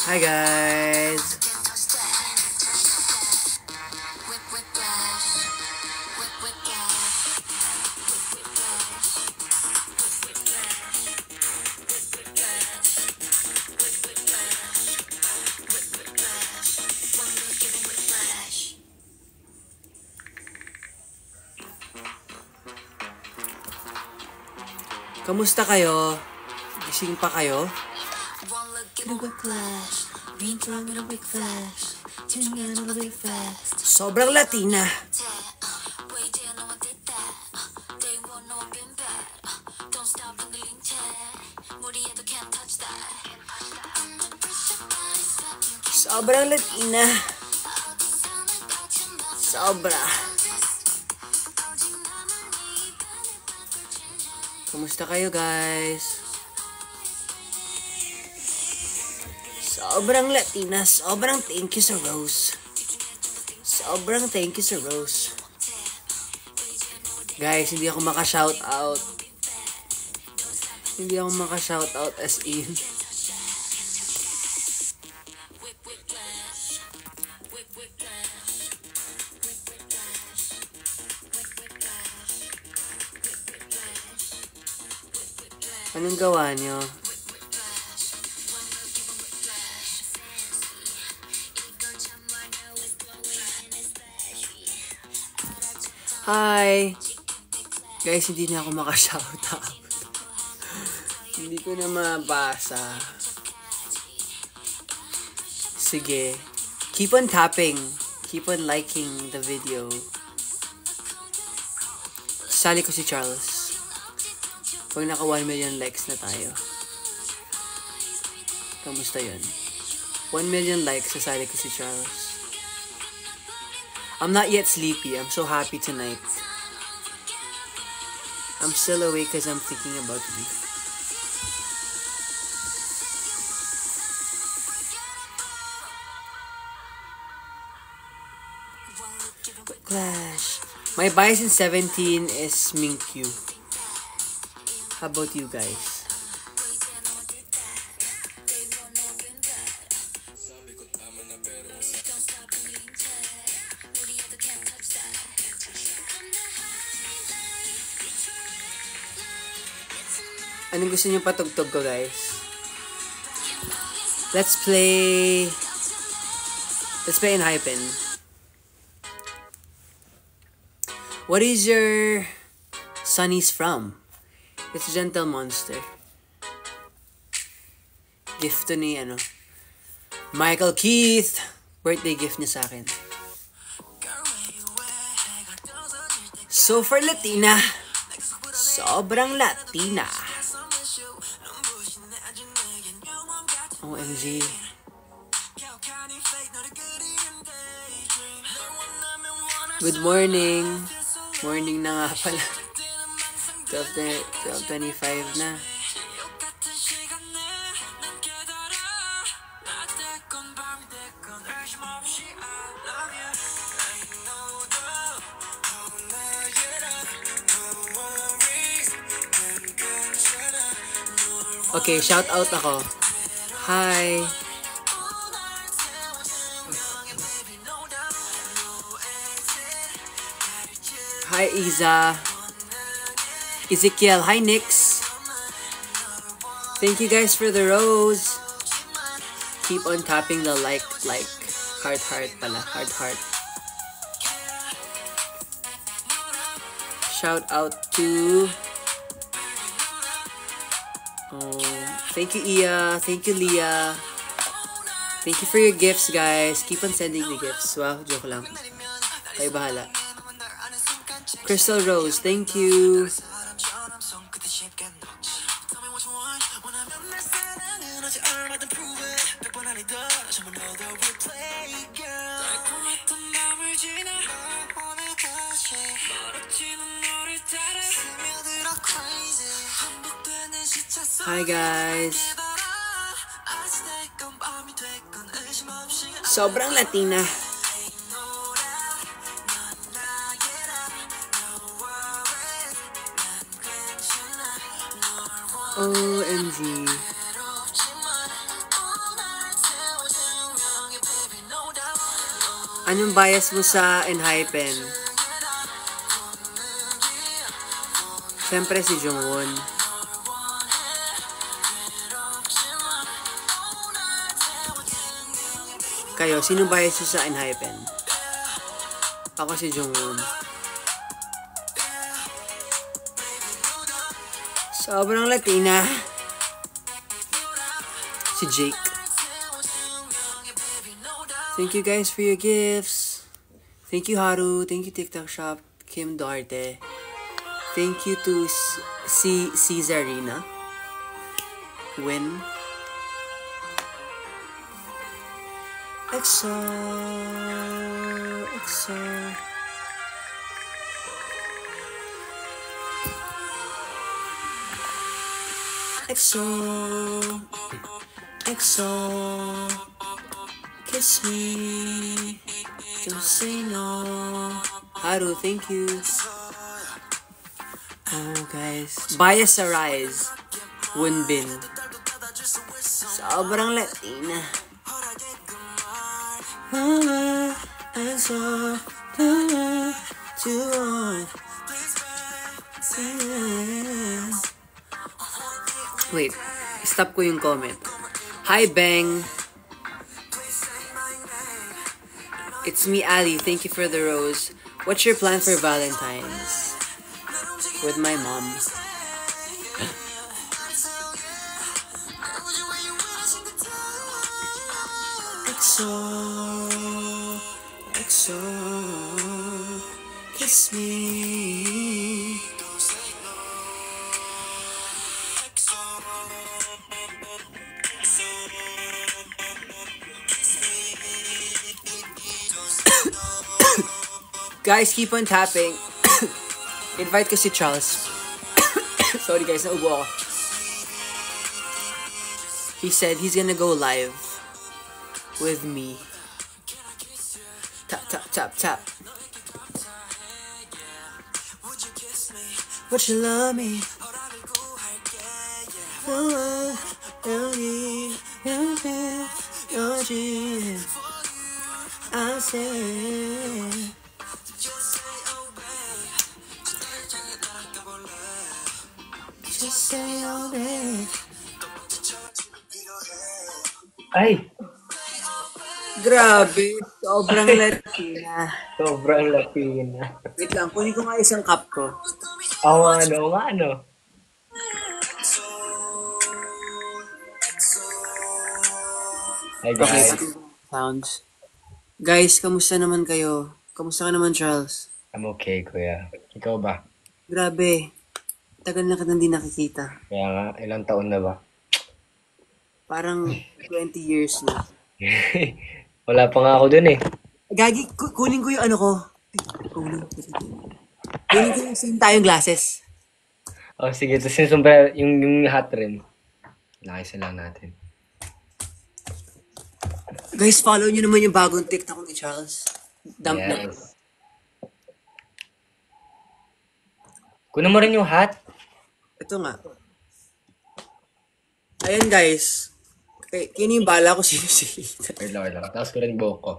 Hi guys! Kamusta kayo? Gising pa kayo? Sobrang Latina. Sobrang Latina. Sobra. Kamusta kayo guys? Sobrang Latina. Sobrang thank you sa Rose. Sobrang thank you sa Rose. Guys, hindi ako maka-shoutout. Hindi ako maka-shoutout as in. Anong gawa nyo? Hi! Guys, hindi na ako maka-shoutout. Hindi ko na mabasa. Sige. Keep on tapping. Keep on liking the video. Sali ko si Charles. Pag naka 1 million likes na tayo. Kamusta yun? 1 million likes, sasali ko si Charles. I'm not yet sleepy. I'm so happy tonight. I'm still awake because I'm thinking about you. Clash. My bias in 17 is Minkyu. How about you guys? Anong gusto niyo patugtog ko guys? Let's play in Hypen. What is your Sunny's from? It's Gentle Monster. Gift to ni Michael Keith. Birthday gift niya sa akin. So for Latina, sobrang Latina. OMG. Good morning. Morning na nga pala. 12:25 na. Okay, shout out ako. Hi. Hi, Iza. Ezekiel. Hi, Nix. Thank you guys for the rose. Keep on tapping the like. Heart pala. Heart. Shout out to... thank you, Iya. Thank you, Leah. Thank you for your gifts, guys. Keep on sending the gifts. Wow, joke lang. Kayo bahala. Crystal Rose, thank you. Hi guys. Sobrang Latina. OMG. Anong bias mo sa Enhypen? Siyempre si Jungwon. Kayo, sino bias nyo sa Enhypen? Ako si Jungwon. Sobrang Latina. Si Jake. Thank you guys for your gifts. Thank you Haru. Thank you TikTok Shop. Kim Duarte. Thank you to Cesarina. Win. EXO. EXO. EXO. EXO. Kiss me. Don't say no. Haru, thank you. Oh, guys. Bias arise. Wunbin. Sobrang Latina. Wait. Stop ko yung comment. Hi, Bang. It's me, Ali. Thank you for the rose. What's your plan for Valentine's? With my mom. EXO, EXO, kiss me. Guys, keep on tapping. Invite ko si Charles. Sorry guys, naubo ako. He said he's gonna go live with me. Tap, tap, tap, tap. Would you love me? I say. Just say all day. Ay! Grabe, sobrang Latina. Sobrang Latina. Wait lang, kunin ko nga isang cup ko. Ano. Hi Okay, guys. sounds. Guys, kamusta naman kayo? Kamusta ka naman, Charles? I'm okay, kuya. Ikaw ba? Grabe, tagal na kita hindi nakikita. Kaya nga, ilang taon na ba? Parang 20 years na. Wala pa nga ako dun eh. Gagi, kunin ko yung ano ko. Kunin ko yung same tayong glasses. Oh, sige. Tapos yung sombrero, yung hat rin. Nakisa lang natin. Guys, follow nyo naman yung bagong TikTok ni Charles. Dump na. Yes. Kunin mo rin yung hat. Ito nga. Ayan guys. Okay, yun yung bala ko sinisita. Wait lang. Tapos ko rin buhok ko.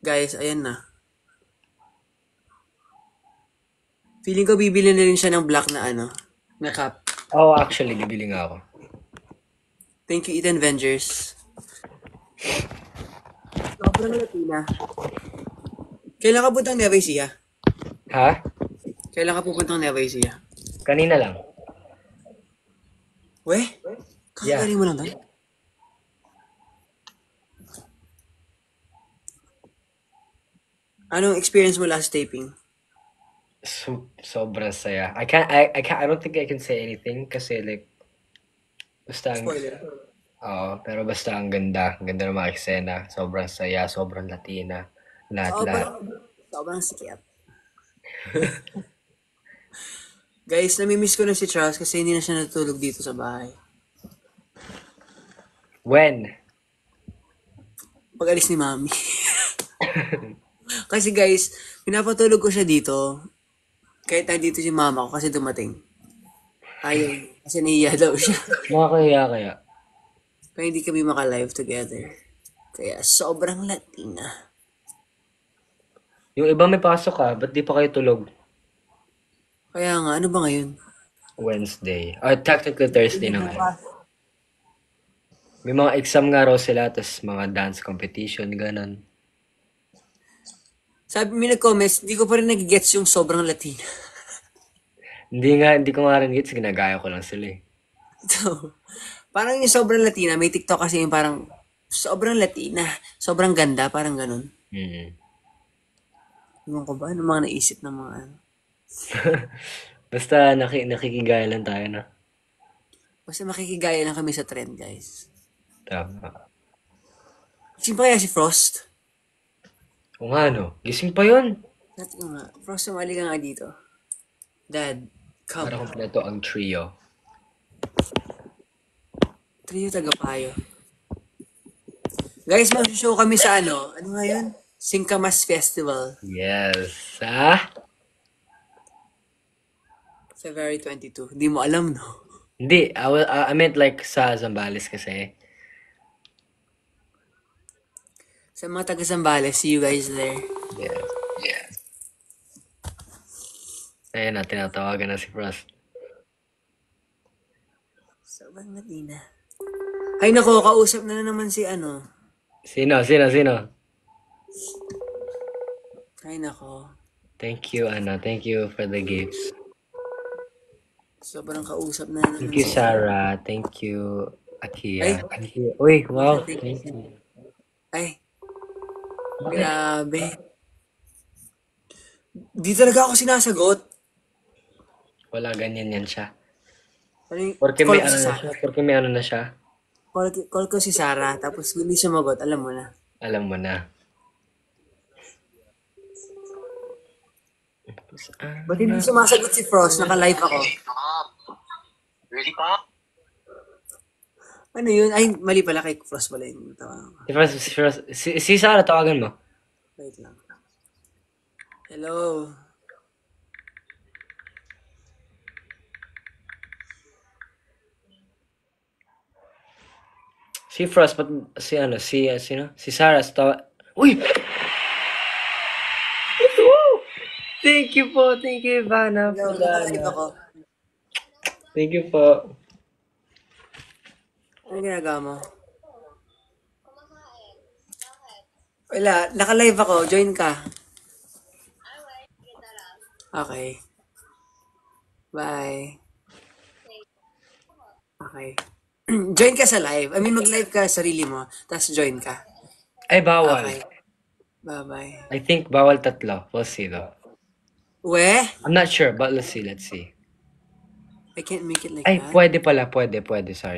Guys, ayan na. Feeling ko bibili na rin siya ng black na ano, na cap. Oh, actually, bibili nga ako. Thank you, Eden Vengers. Sobrang Latina. Kailan ka puntang Nueva Ecija? Ha? Kailan ka pupuntang Nueva Ecija? Kanina lang. Weh? Yeah. Kakagaling mo lang tayo? Anong experience mo last taping? Sobrang saya. I don't think I can say anything kasi like, basta ang, Spoiler. pero basta ang ganda. Ang ganda ng mga eksena. Sobrang saya, sobrang Latina. Lahat. Sobrang sikat. Guys, namimiss ko na si Charles kasi hindi na siya natutulog dito sa bahay. When? Pag alis ni Mami. Kasi guys, pinapatulog ko siya dito. Kahit nandito si Mama ko kasi dumating. Ayun, kasi nahiya daw siya. Nakakaya kaya. Kaya hindi kami maka-live together. Kaya sobrang Latina. Yung iba may pasok ka, ba't di pa kayo tulog? Kaya nga, ano ba ngayon? Wednesday. Or technically Thursday na ngayon. May mga exam nga raw sila, tas mga dance competition, ganun. Sabi, may nag-comments, di ko pa rin nag-gets yung sobrang Latina. Hindi ko nga rin gets, ginagaya ko lang sila eh. So, parang yung sobrang Latina, may TikTok kasi yung parang sobrang Latina, sobrang ganda, parang ganun. Mm. Ewan ko ba, ano mga naisip ng mga ano. Basta nakikigaya lang tayo na. Basta makikigaya lang kami sa trend, guys. Tama. Sino pa kaya si Frost? O nga no, gising pa yun. Natin ko nga. Frost, sumali ka nga dito. Dad, Para come. kompleto ang trio. Trio Tagapayo. Guys, mag-show kami sa ano? Ano nga yun? Singkamas Festival. Yes. Ah? February 22. Hindi mo alam, no? Hindi, I meant like sa Zambales kasi. Sa mga taga-Zambales, see you guys there. Yes. Yes. Ayun na, tinatawagan na si Frost. Sobrang Latina. Ay nako, kausap na naman si ano. Sino? Ay nako. Thank you, Anna. Thank you for the gifts. Sobrang kausap na naman Thank you, si Sarah. Thank you, Akia. Ay. Thank you. Uy, wow. Thank you. Ay, grabe. Di talaga ako sinasagot. Wala, ganyan yan siya. Ano yung- Porque call may ko ano si na Sarah. siya. Porque may ano na siya. Call ko si Sarah, tapos hindi sumagot, alam mo na. Alam mo na. Ba't hindi sumasagot si Frost? Naka-live ako. Really pa? Ano yun? Ay, mali pala kay Frost pala yung tawa ko. Si Sarah, tawagan mo. Wait lang. Hello. Si Frost, sino? Si Sarah, Uy! Thank you po. Thank you, Ivana. Hello, naka-live ako. Thank you po. Ano ginagawa mo? Wala, naka-live ako. Join ka. Okay. Bye. Okay. Join ka sa live. I mean, mag-live ka sarili mo, tapos join ka. Ay, bawal. Okay. Bye-bye. I think bawal tatlo. We'll see though. We? I'm not sure, but let's see. I can't make it like Ay, that. pwede pala. Pwede. Sorry.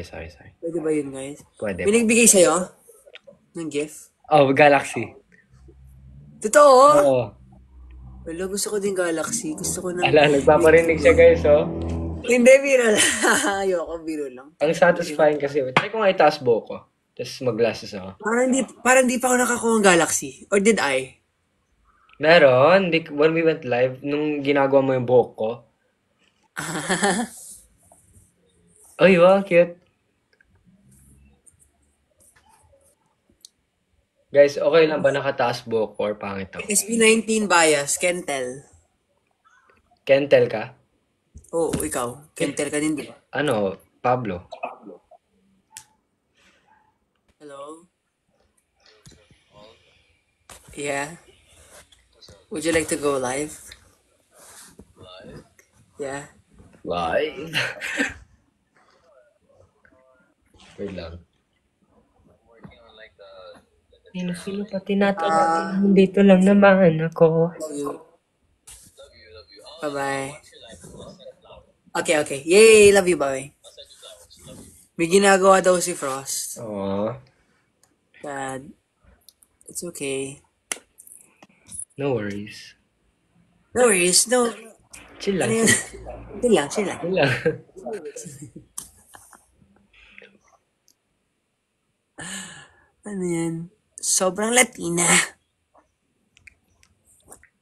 Pwede ba yun, guys? Pwede. May nagbigay sa'yo? Ng gift? Oh, Galaxy. Totoo? Oo. Wala, gusto ko din Galaxy. Gusto ko na... Ala, nagpaparinig siya guys, oh. Hindi, biro lang. Ayoko, biro lang. Ang satisfying kasi. Try ko nga itaas buhok ko. Tapos mag-glasses ako. Parang di pa ako nakakuha ng Galaxy. Or did I? Meron. When we went live, nung ginagawa mo yung buhok ko. Uy, wow, cute. Guys, okay lang ba nakataas buhok ko or pangit ako? SB19 bias, Kentel. Kentel ka? Oo, ikaw. Kentel ka din, di ba? Ano? Pablo? Hello? Yeah? Would you like to go live? Yeah? Live? Wait lang. Sino pa tinatawag? Dito lang naman ako. Love you. Bye-bye. Okay. Yay! Love you, bye. May ginagawa daw si Frost. Aww. Dad, it's okay. No worries. No worries. No. Chill lang. Ano yun? Chill lang. Chill lang. Ano yan? Sobrang Latina.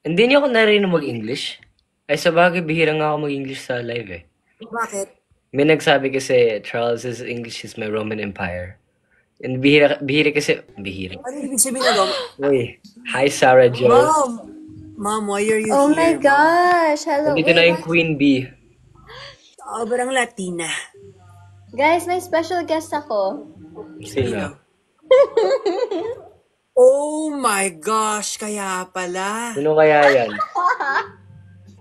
Hindi niyo ako narinig mag-English? Ay, sa bagay, bihira nga ako mag-English sa live eh. Bakit? May nagsabi kasi, Charles' English is my Roman Empire. And bihira kasi, bihira. Ano ibig sabihin na Uy, hi Sarah Jo. Mom, why are you Oh here? my gosh! Hello. Nandito Wait, na yung Queen Bee. Sobrang Latina. guys, may special guest ako. Sino? Oh my gosh, kaya pala. Sino kaya yan?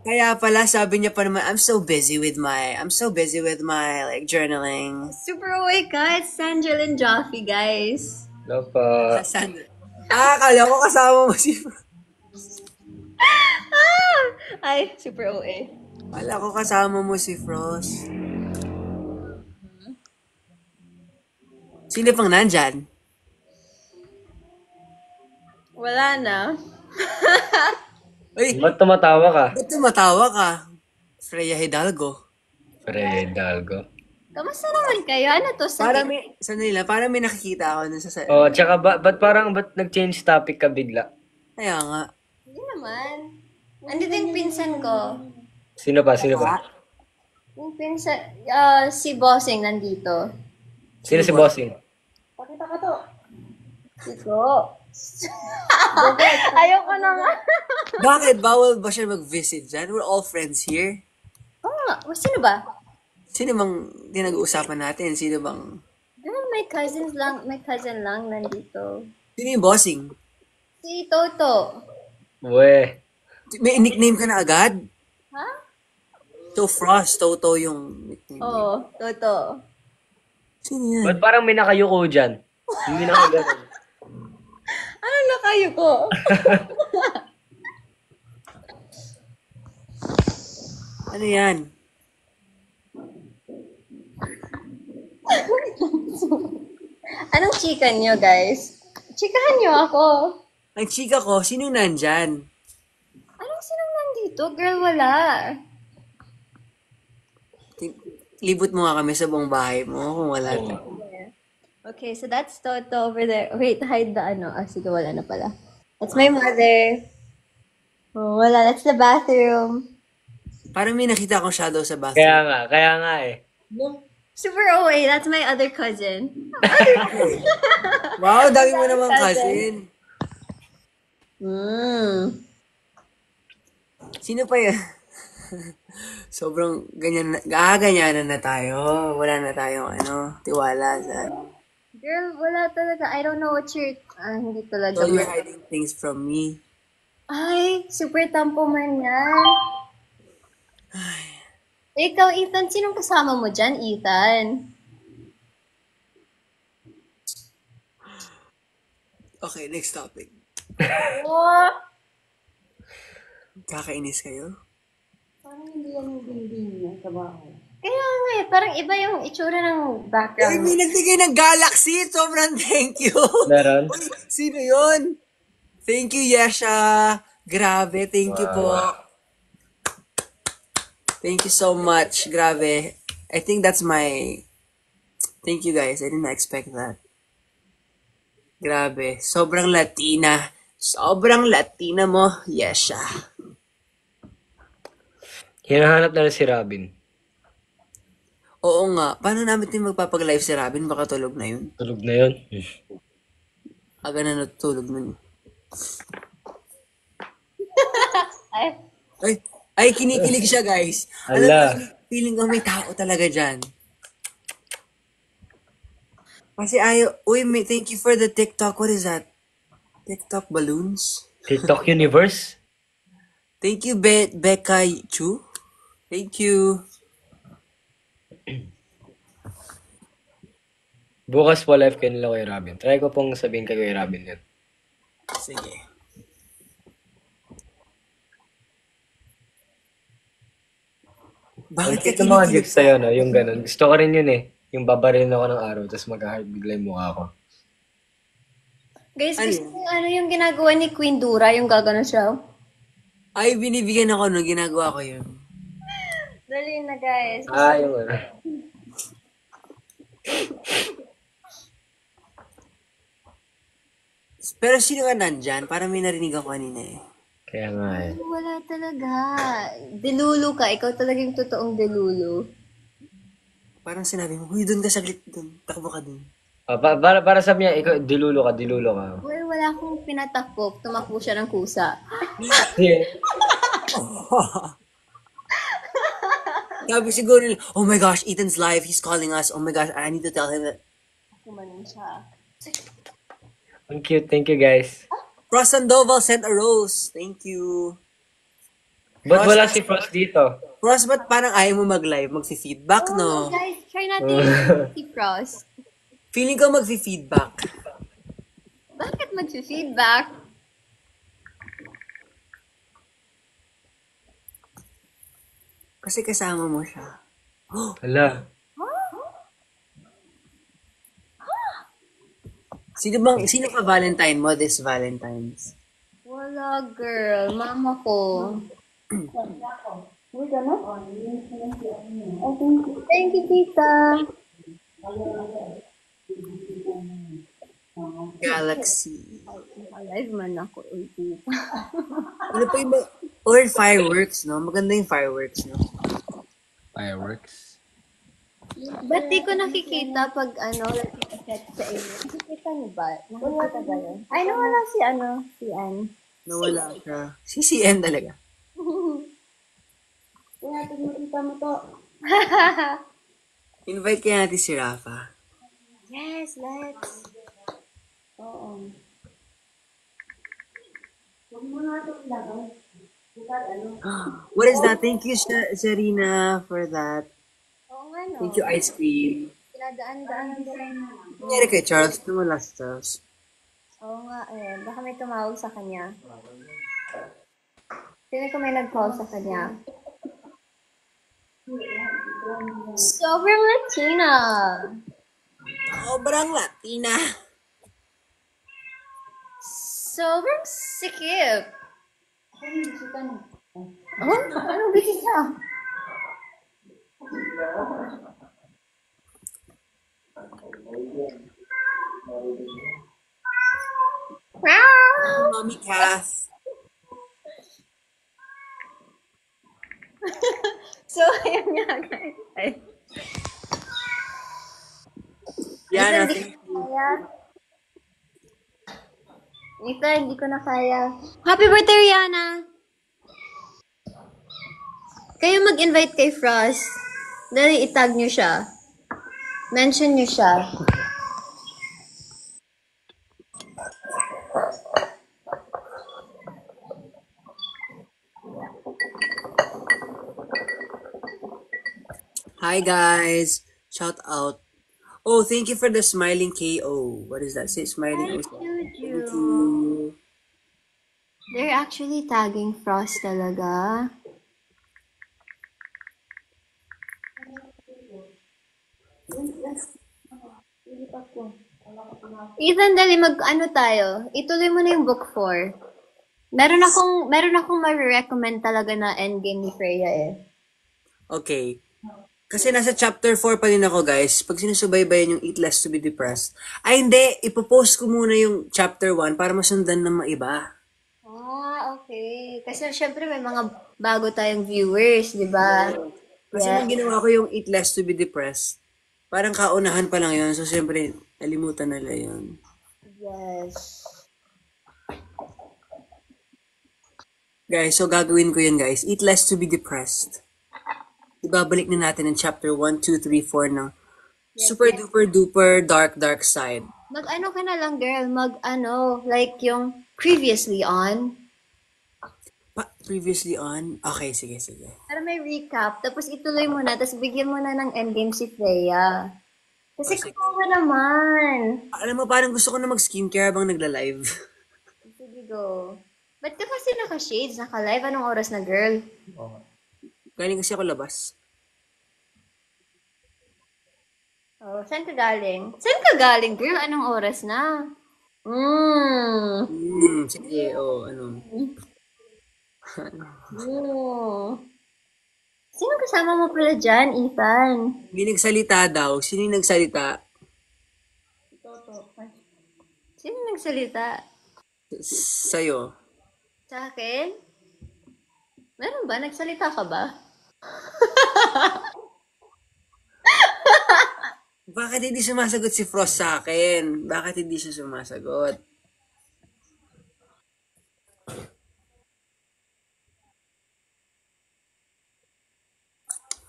Kaya pala sabi niya pa naman, I'm so busy with my like journaling. Super awake, guys. Sanjel and Joffy, guys. Loko. Sandra. Kala ko kasama mo si Ay, super OA. Kala ko kasama mo si Frost. Sino pang nandyan? Wala na. Uy, Ba't tumatawa ka? ba't tumatawa ka? Freya Hidalgo. Fredalgo. Kamusta naman kayo? Ano to? Para may nakikita ako nun sa Oh, tsaka ba't nag-change topic ka bigla? Kaya nga. Hindi naman. Andito yung pinsan ko. Sino pa? Yung pinsan, si Bossing nandito. Sino si Bossing? Pakita ka to. Ito. Ayoko na nga. Bakit? Bawal ba siya mag-visit dyan? We're all friends here. Sino ba? Sino bang tinag-uusapan natin? Sino bang... May cousin lang nandito. Sino yung bossing? Si Toto. We. May nickname ka na agad? Ha? So Frost, Toto yung nickname. Oo, Toto. Sino yan? Ba't parang may nakayuko dyan? Hindi nakaganon. Ano na kayo ko? Ano yan? Anong chika nyo, guys? Chikahan nyo ako. Ang chika ko, sinong nandyan? Anong sinong nandito? Girl, wala. Libot mo nga kami sa buong bahay mo kung wala. Okay, so that's Toto over there. Wait, hide the ano. Sige, wala na pala. That's my mother. Oh, wala. That's the bathroom. Parang may nakita akong shadow sa bathroom. Kaya nga eh. Super OA. That's my other cousin. Wow, dami mo naman cousin. Sino pa yan? Sobrang ganyanan na tayo. Wala na tayong tiwala sa... Girl, wala talaga. I don't know what you're... hindi talaga. So you're hiding things from me. Ay, super tampo man yan. Ikaw, Ethan, sinong kasama mo dyan, Ethan? Okay, next topic. Oh, Kakainis kayo? parang hindi yan yung building niya, trabaho. Kaya nga eh, parang iba yung itsura ng background. May nagbigay ng Galaxy. Sobrang thank you. Meron? Uy, sino yun? Thank you, Yesha. Grabe, thank you po. Thank you so much. Grabe. I think that's my... Thank you guys. I didn't expect that. Grabe. Sobrang Latina. Sobrang Latina mo, Yesha. Hinahanap na si Robin. Oo nga. Paano namin din magpapag-live si Robin? Baka tulog na yun. Tulog na yun. Aga na natulog nun. Ay, kinikilig siya, guys. Alam Ala. mo, feeling ko may tao talaga dyan. Kasi thank you for the TikTok. What is that? TikTok balloons? TikTok Universe? Thank you, Becca Chu. Thank you. Bukas po live kayo nila kay Robin. Try ko pong sabihin kay Robin yun. Sige. Bakit ka Ito mga kinikilig? gifts sa'yo, no? Yung ganun. Gusto ko rin yun eh. Yung babarilin ako ng araw, tapos mag-heart bigla yung mukha ko. Guys, gusto ko yung ginagawa ni Queen Dura, yung gagano siya. Ay, binibigyan ako nung ginagawa ko yun. Dali na, guys. Yung ano. Pero sino ka nandyan? Parang may narinig ako kanina eh. Kaya nga eh. Wala talaga. Delulu ka. Ikaw talaga yung totoong delulu. Parang sinabi mo, huy, doon ka saglit doon. Takbo ka doon. Para sa miya, ikaw, dilulo ka. Well, wala akong pinatakbo. Tumakbo siya ng kusa. Yeah. Sabi siguro nila, oh my gosh, Ethan's live. He's calling us. Oh my gosh, I need to tell him that. Kumanin siya. Thank you guys. Frost Sandoval sent a rose. Thank you. Ba't wala si Frost dito? Frost, ba't parang ayaw mo mag-live? Magfi-feedback, Oh, no? guys, try natin si Frost. Feeling ko magfi-feedback. Bakit mag-feedback? Kasi kasama mo siya. Hala. Sino ka Valentine mo this Valentine's? Wala, girl. Mama ko. Thank you, tita. Galaxy. Alive man ako, tita. Ano pa yung or fireworks, no? Maganda yung fireworks, no? Fireworks. Ba't di ko nakikita pag set sa inyo? Nakikita niyo ba? Nakikita ba yun? Ay, nawala si Ann. Nawala siya. CCN talaga. Kaya pag makita mo to. Invite kaya natin si Rafa. Yes, let's. Oo. Huwag mo natin ilagay. What is that? Thank you, Zarina, for that. Oo nga, no. Thank you, ice cream. Pinadaan-daan ko rin. Nangyari kay Charles? Nawala si Charles. Oo nga, baka may tumawag sa kanya. Sino ko may nag-call sa kanya? Sobrang Latina. Sobrang Latina. Sobrang sikip. Oh? Anong bisita? Wow! Mommy Cass. So, ayun nga, guys. Ay. Yana, Hindi thank ko kaya. Ito, hindi ko na kaya. Happy birthday, Rihanna! Kayo mag-invite kay Frost. Dali, itag nyo siya. Mention nyo siya. Hi, guys. Shout out. Oh, thank you for the smiling KO. What is that? Say smiling. Thank Thank you. you. They're actually tagging Frost talaga. Ethan, dali mag-ano tayo. Ituloy mo na yung book 4. Meron akong ma-recommend talaga na endgame ni Freya eh. Okay. Kasi nasa chapter 4 pa din ako, guys. Pag sinusubaybayan yung Eat Less to be Depressed. Ay, hindi. Ipopost ko muna yung chapter 1 para masundan ng mga iba. Ah, okay. Kasi syempre may mga bago tayong viewers, di ba? Kasi Yeah. nung ginawa ko yung Eat Less to be Depressed, parang kaunahan pa lang yun. So, siyempre, nalimutan nila yun. Yes. Guys, so gagawin ko yun, guys. Eat Less to be Depressed. Ibabalik na natin ang chapter 1, 2, 3, 4 ng super duper duper dark side. Mag-ano ka na lang, girl. Mag-ano, like yung previously on. Previously on? Okay, sige. Para may recap. Tapos ituloy mo na. Tapos bigyan mo na ng endgame si Freya. Kasi sige. kawawa naman. Alam mo, parang gusto ko na mag-skincare habang nagla-live. Sige, go. Ba't ka kasi naka-shades? Naka-live? Anong oras na, girl? Galing kasi ako labas. Oh, saan ka galing? Saan ka galing, girl? Anong oras na? Sige, ano. Sino kasama mo pala dyan, Ethan? May nagsalita daw. Sino yung nagsalita? Sino nagsalita? Sa'yo. Sa akin? Meron ba? Nagsalita ka ba? Bakit hindi sumasagot si Frost sa akin? Bakit hindi siya sumasagot?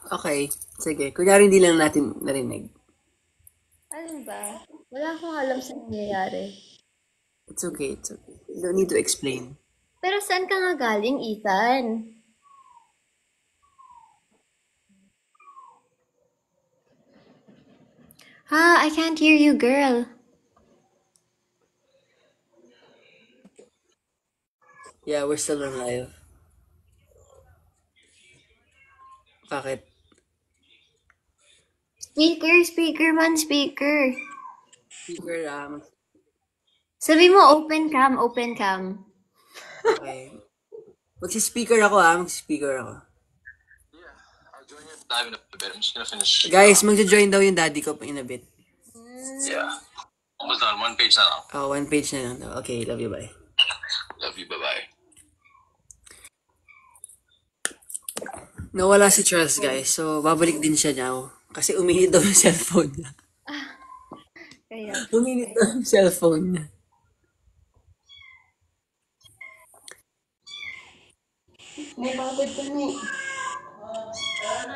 Okay. Sige. Kunyari hindi lang natin narinig. Ano ba? Wala akong alam sa nangyayari. It's okay. It's okay. You don't need to explain. Pero saan ka nga galing, Ethan? I can't hear you, girl. Yeah, we're still on live. Bakit? Speaker man, speaker. Speaker, Sabi mo, open cam, open cam. okay. Magsi-speaker ako, Magsi-speaker ako. I'll join you live in a bit. I'm just gonna finish. Guys, magjo-join daw yung daddy ko in a bit. Yeah. Almost done. One page na lang. Oh, 1 page na lang daw. Okay, love you, bye. Love you. Bye-bye. Nawala si Charles, guys. So, babalik din siya now. Kasi uminit daw yung cellphone niya. Kaya, Uminit daw yung cellphone niya. may pagod ka na eh.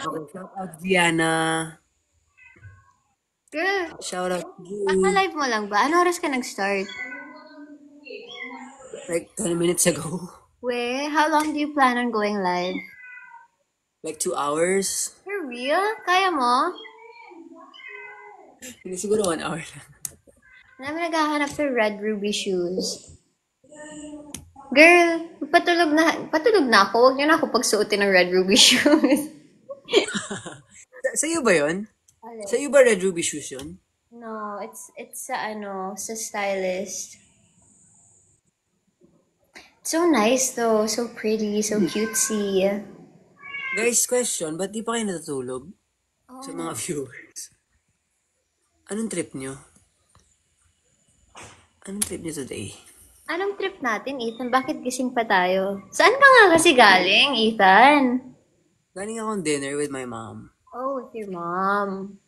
Okay, shout out Diana. Girl, Shout out you. live mo lang ba? Ano oras ka nag-start? Like 10 minutes ago. How long do you plan on going live? Like 2 hours. For real? Kaya mo? Hindi siguro 1 hour lang. Namin naghahanap sa Red Ruby shoes. Girl, patulog na ako. Huwag niyo na ako pagsuotin ng Red Ruby shoes. Sa'yo ba yun? Sa'yo ba Red Ruby shoes yun? No, it's sa stylist. So nice though, so pretty, so cutesy. Guys, question, ba't di pa kayo natutulog? Sa mga viewers. Anong trip nyo? Anong trip nyo today? Anong trip natin, Ethan? Bakit gising pa tayo? Saan ka nga kasi galing, Ethan? Galing akong dinner with my mom. Oh, with your mom.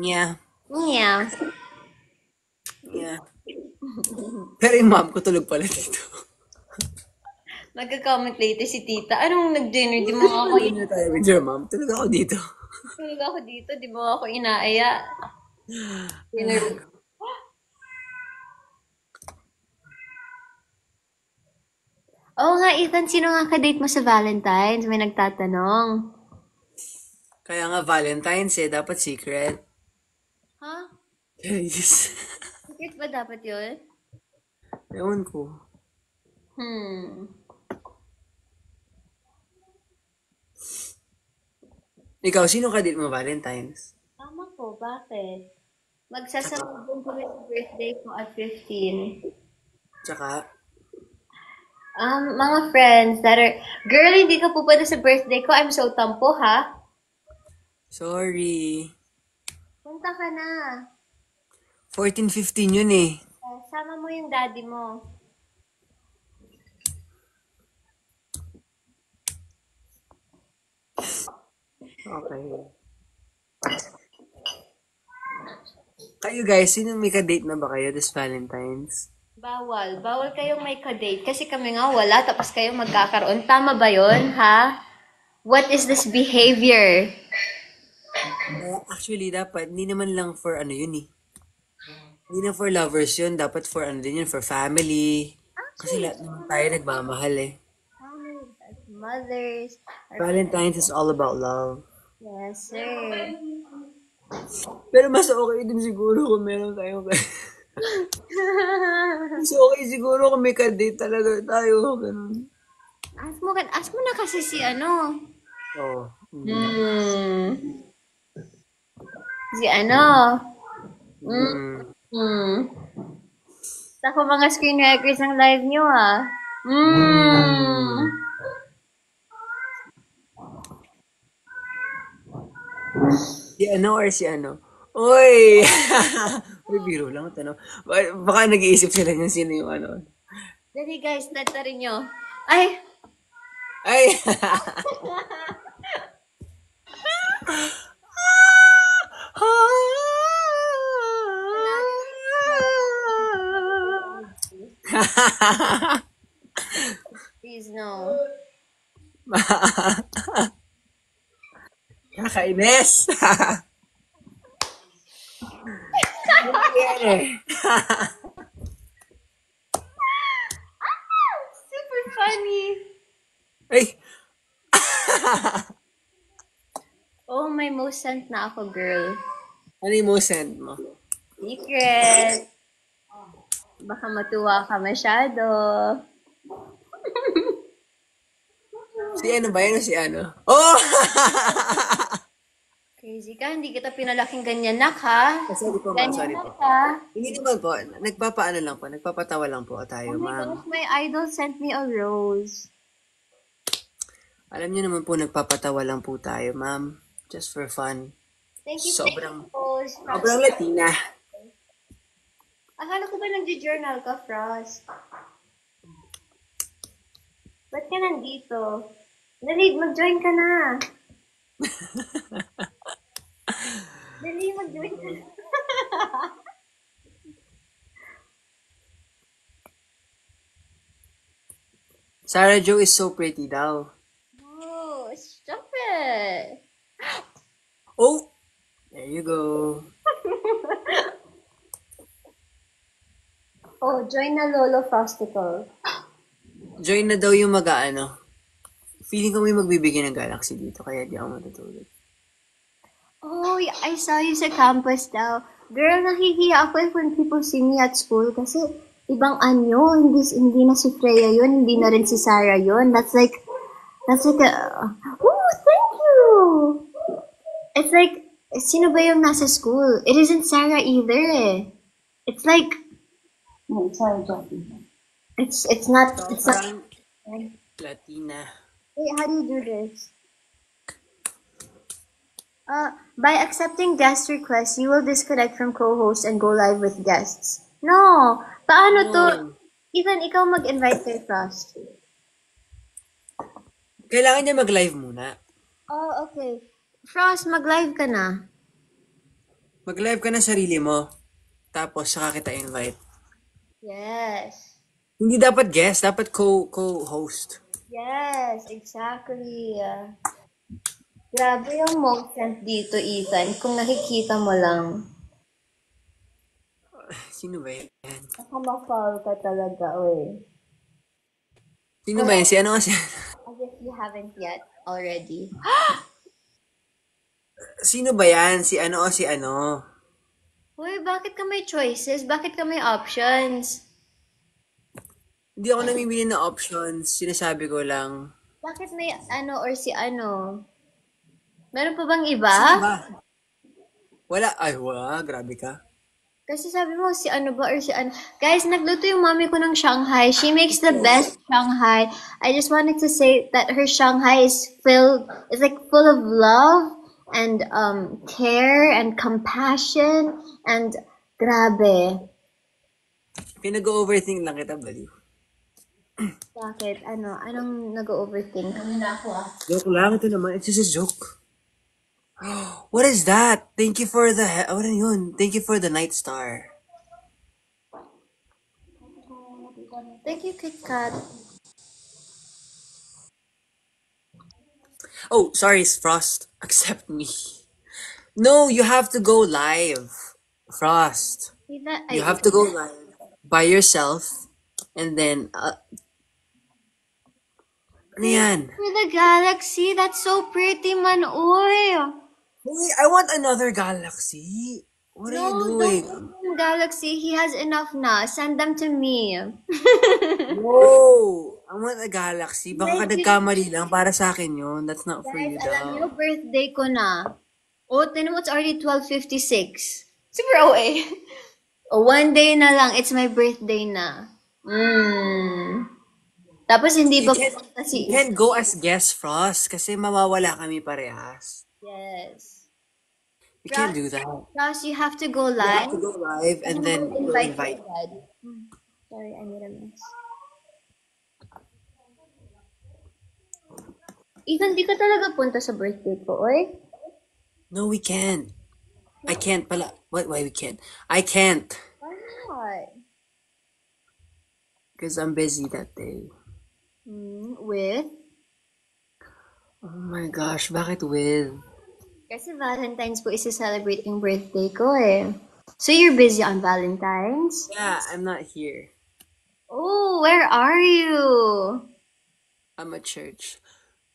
Yeah. Yeah. Yeah. Pero yung mom ko tulog pala dito. Magka-comment later si tita. Anong nag-dinner? Di mo ako Dinner tayo with your mom. Tulog ako dito. Tulog ako dito. Di mo ako inaaya. Dinner. Oo nga, Ethan. Sino nga ka-date mo sa Valentine's? May nagtatanong. Kaya nga Valentine's dapat secret. Ha? Yes. Secret ba dapat yun? Ewan ko. Ikaw, sino ka date mo Valentine's? Tama ko. Bakit? Magsasalubong kami sa birthday ko at 15. Tsaka, Mga friends that are... Girl, hindi ka pupunta sa birthday ko. I'm so tampo, ha? sorry. Punta ka na. 14-15 yun eh. Sama mo yung daddy mo. Okay. Kayo guys, sino may ka-date na ba kayo this Valentine's? Bawal. Bawal kayong may ka-date. Kasi kami nga wala, tapos kayo magkakaroon. Tama ba yun, ha? What is this behavior? Actually, dapat, hindi naman lang for ano yun eh. Hindi na for lovers yun. Dapat for ano din yun, for family. Kasi lahat naman tayo nagmamahal eh. Families, as mothers. Valentine's is all about love. Yes, sir. Pero mas okay din siguro kung meron tayong mas okay siguro kung may ka-date talaga tayo. Ganun. Ask mo na kasi si ano. Oo. Si ano. Ako mga screen records ng live nyo, ha. Si ano or si ano? Uy! Uy, biro lang ito, no? Baka nag-iisip sila ng sino yung ano. Dali guys, tatarin nyo. Ay! Ay! Please, no. Nakainis! Yan eh. Super funny. Ay! Oh, may most sent na ako, girl. Ano yung mo send mo? Secret. Baka matuwa ka masyado. Si ano ba? Yan o si ano? Oh! Crazy ka, hindi kita pinalaking ganyan nak, ha? Sorry po, ma'am. Ganyan Sorry nak, po. ha? Hindi naman po. Nagpapaano lang po. Nagpapatawa lang po tayo, Oh my ma'am. gosh, my idol sent me a rose. Alam niyo naman po, nagpapatawa lang po tayo, ma'am. Just for fun. Thank you Sobrang, for the rose. sobrang Latina. Akala ko ba nagjo-journal ka, Frost? Ba't ka nandito? Dali, mag-join ka na. Dali, mag-join ka na. Sarah Jo is so pretty daw. Oh, stop it. Oh! There you go. Oh, join na Lolo Frosticle. Join na daw yung mag-ano. Feeling ko may magbibigay ng galaxy dito, kaya di ako matutulog. Oh, I saw you sa campus daw. Girl, nahihiya ako when people see me at school kasi ibang anyo, hindi na si Freya yun, hindi na rin si Sarah yun. That's like a, oh, thank you! It's like, sino ba yung nasa school? It isn't Sarah either eh. It's like, no, it's Sarah Jackie. It's not, Parang Latina. wait, how do you do this? By accepting guest requests, you will disconnect from co-host and go live with guests. No! Paano to? Ethan, ikaw mag-invite kay Frost. Kailangan niya mag-live muna. Oh, okay. Frost, mag-live ka na. Mag-live ka na sarili mo. Tapos, saka kita invite. Yes. Hindi dapat guest, dapat co-host. Yes, exactly. Grabe yung moment dito, Ethan. Kung nakikita mo lang. Sino ba yan? Nakamafall ka talaga, eh. Sino ba yan? Si ano kasi? As if you haven't yet already. Sino ba yan? Si ano o si ano? Uy, bakit ka may choices? Bakit ka may options? Hindi ako namimili ng options. Sinasabi ko lang. Bakit may ano or si ano? Meron pa bang iba? Ba? Wala. Ay, wala. Grabe ka. Kasi sabi mo, si ano ba or si ano. Guys, nagluto yung mommy ko ng Shanghai. She makes the best Shanghai. I just wanted to say that her Shanghai is like full of love and care and compassion and grabe. Pinag-overthink lang kita, baliw. Bakit? Anong nag-overthink? Joke lang. Ito naman. It's just a joke. What is that? Thank you for the... What ano yun? Thank you for the Night Star. Thank you, Kit Kat. Oh, sorry, Frost. Accept me. No, you have to go live. Frost. You have to go live by yourself. And then... ano yan? For the galaxy, that's so pretty, man. Uy! Wait, I want another galaxy. What are you doing? Don't galaxy, he has enough na. Send them to me. Whoa! I want a galaxy. Baka ka nagkamali lang. Para sa akin yun. That's not for you Guys, alam daw. niyo, birthday ko na. Oh, tinan mo, it's already 12:56. Super OA. Oh, one day na lang, it's my birthday na. Tapos hindi ba pupunta You can't go as guest, Frost. Kasi mawawala kami parehas. Yes. You can't do that. Plus, you have to go You have live. to go live and then we'll invite. your dad. Sorry, I made a mess. Ethan, di ka talaga punta sa birthday ko, oy? No, we can't. I can't pala. Why we can't? I can't. Why not? Because I'm busy that day. With? Oh my gosh, bakit with? Kasi Valentine's po isa-celebrate yung birthday ko eh. So you're busy on Valentine's? Yeah, I'm not here. Oh, where are you? I'm at church.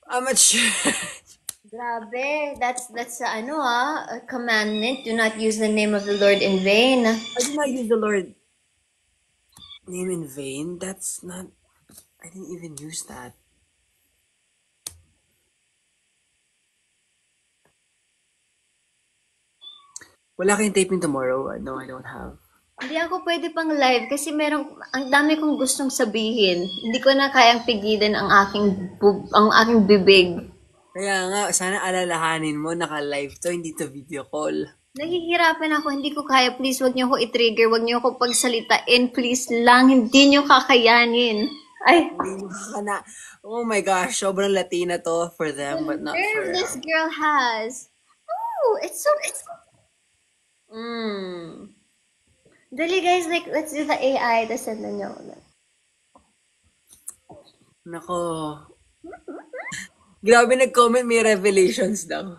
I'm at church. Grabe, that's a commandment. Do not use the name of the Lord in vain. I did not use the Lord name in vain. That's not... I didn't even use that. Wala kayong taping tomorrow? No, I don't have. Hindi ako pwede pang live kasi ang dami kong gustong sabihin. Hindi ko na kayang pigilan ang aking bibig. Kaya nga, sana alalahanin mo, naka-live to, hindi to video call. Nahihirapan ako, hindi ko kaya. Please, wag niyo ako i-trigger, wag niyo ako pagsalitain. Please lang, hindi niyo kakayanin. Ay, Oh my gosh, sobrang Latina to for them, but not for... this girl has. Oh, it's so... Dali guys, like, let's do the AI. Tapos send na niyo. Nako. Grabe nag-comment, may revelations daw.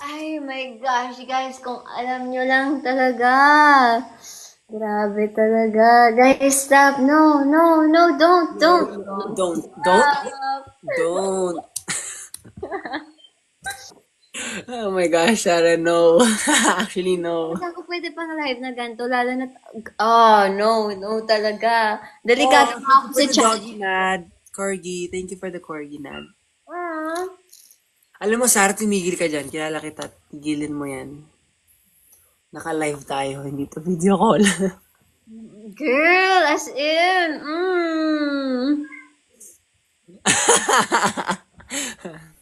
Ay my gosh, guys, kung alam nyo lang talaga. Grabe talaga. Guys, stop. No, don't. Don't. Oh my gosh, Sarah, no. Actually, no. Saan ko pwede pang live na ganito? Lalo na... no talaga. Delikado na ako sa chat. Doggy Nad. Corgi, thank you for the Corgi Nad. Ah. Alam mo, Sarah, tumigil ka dyan. Kilala kita. Tigilin mo yan. Naka-live tayo, hindi to video call. Girl, as in.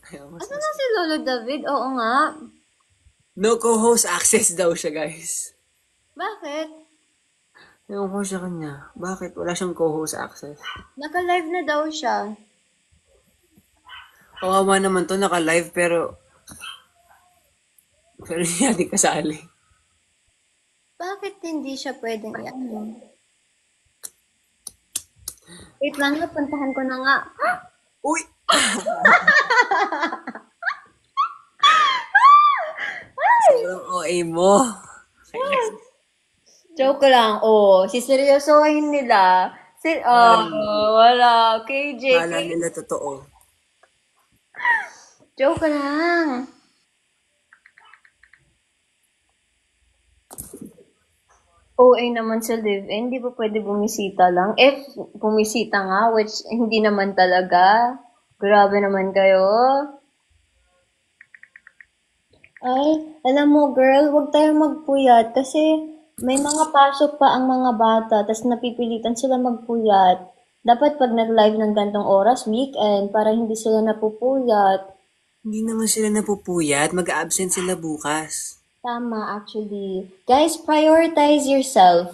Ano na si Lolo David? Oo nga. No co-host access daw siya, guys. Bakit? Ewan ko sa kanya. Bakit? Wala siyang co-host access. Naka-live na daw siya. Kawawa naman to, naka-live, pero hindi natin kasali. Bakit hindi siya pwedeng i-ano? Wait lang, napuntahan ko na nga. Uy! Sobrang OA mo. Joke lang. Siseryosohin nila. Wala. KJ. Kala nila totoo. Joke lang. OA naman sa live-in. Hindi ba pwede bumisita lang? If bumisita nga, which hindi naman talaga. Grabe naman kayo. Ay, alam mo girl, huwag tayong magpuyat kasi may mga pasok pa ang mga bata tas napipilitan sila magpuyat. Dapat pag nag-live ng gantong oras, weekend, para hindi sila napupuyat. Hindi naman sila napupuyat. Mag-absent sila bukas. Tama, actually. Guys, prioritize yourself.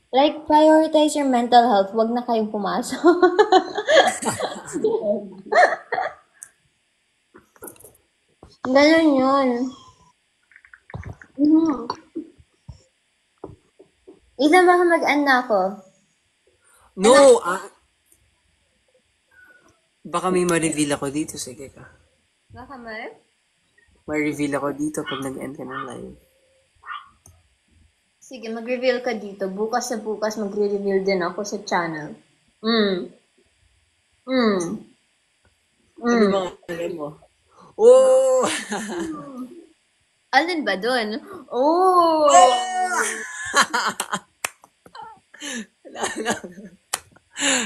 Like, prioritize your mental health. Huwag na kayong pumasok. Ganun yun. Ilan ba mag-anak ko? No! Baka may ma-reveal ako dito. Sige ka. Baka may? Ma-reveal ako dito pag nag-end ka ng live. Sige, mag-reveal ka dito. Bukas sa bukas, magre-reveal din ako sa channel. Ano mga alam mo? Oh! Alin ba dun? Oh!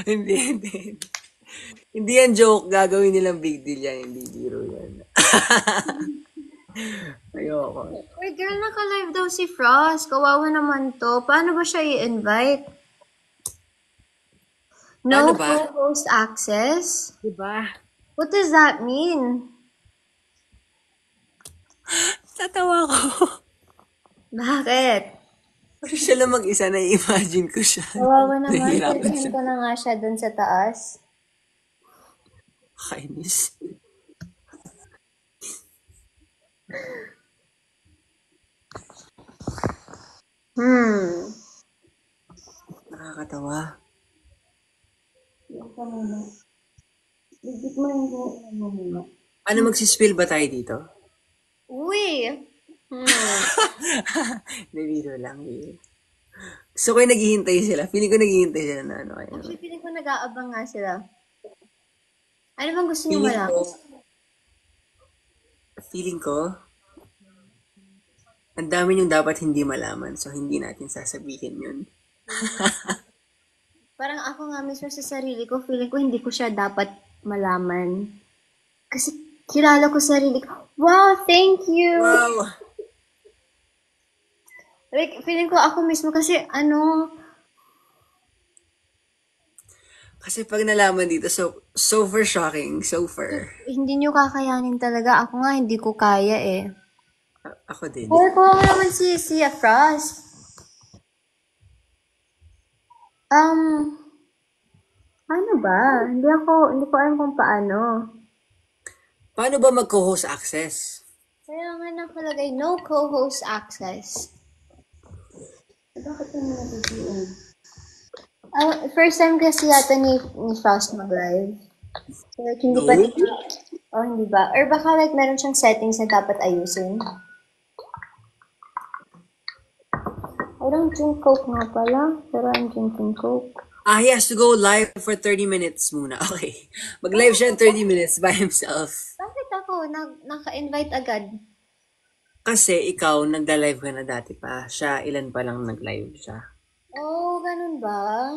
Hindi. Hindi yan joke. Gagawin nilang big deal yan. Hindi biro yan. Ayoko. Uy, girl, naka-live daw si Frost. Kawawa naman to. Paano ba siya i-invite? No Paano ba? co-host access? Diba? What does that mean? Tatawa ko. Bakit? Kasi siya lang mag-isa. Na-imagine ko siya. Kawawa naman. Nahihirapan Pwedeng siya. ko na nga siya dun sa taas. Kainis. Nakakatawa. Ano, magsispill ba tayo dito? Uy! Dito lang. So, kayo naghihintay sila. Feeling ko naghihintay sila na ano. Ayun. Actually, feeling ko nag-aabang nga sila. Ano bang gusto niyo Feeling malaman? ko, ang dami niyong dapat hindi malaman. So, hindi natin sasabihin yun. Parang ako nga mismo sa sarili ko, feeling ko hindi ko siya dapat malaman. Kasi kilala ko sarili ko. Wow, thank you! Wow! Like, feeling ko ako mismo kasi Kasi pag nalaman dito, so for shocking. So for. hindi nyo kakayanin talaga. Ako nga, hindi ko kaya eh. Ako din. Hoy, kuha mo naman si Frost. Ano ba? Hindi ko alam kung paano. Paano ba mag-co-host access? Kaya nga nakalagay, no co-host access. Bakit naman nabibigyan? First time kasi yata ni Frost mag-live. So, like, hindi pa... Oh, hindi ba? Or baka like meron siyang settings na dapat ayusin. I don't drink Coke nga pala, pero I'm drinking Coke. He has to go live for 30 minutes muna. Okay. Mag-live siya in 30 minutes by himself. Bakit ako? Naka-invite agad. Kasi ikaw, nagda-live ka na dati pa. Siya, ilan pa lang nag-live siya. Oh, ganun ba?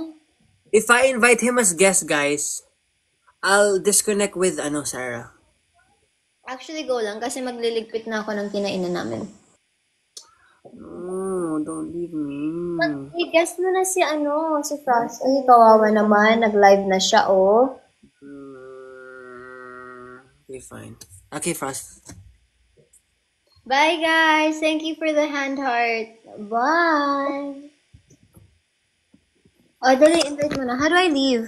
If I invite him as guest, guys, I'll disconnect with, Sarah. Actually, go lang kasi magliligpit na ako ng kinainan namin. No, don't leave me. I-guess mo na si Frost. Ay, kawawa naman. Nag-live na siya, oh. Okay, fine. Okay, Frost. Bye, guys. Thank you for the hand heart. Bye. Oh, dali, invite mo na. How do I leave?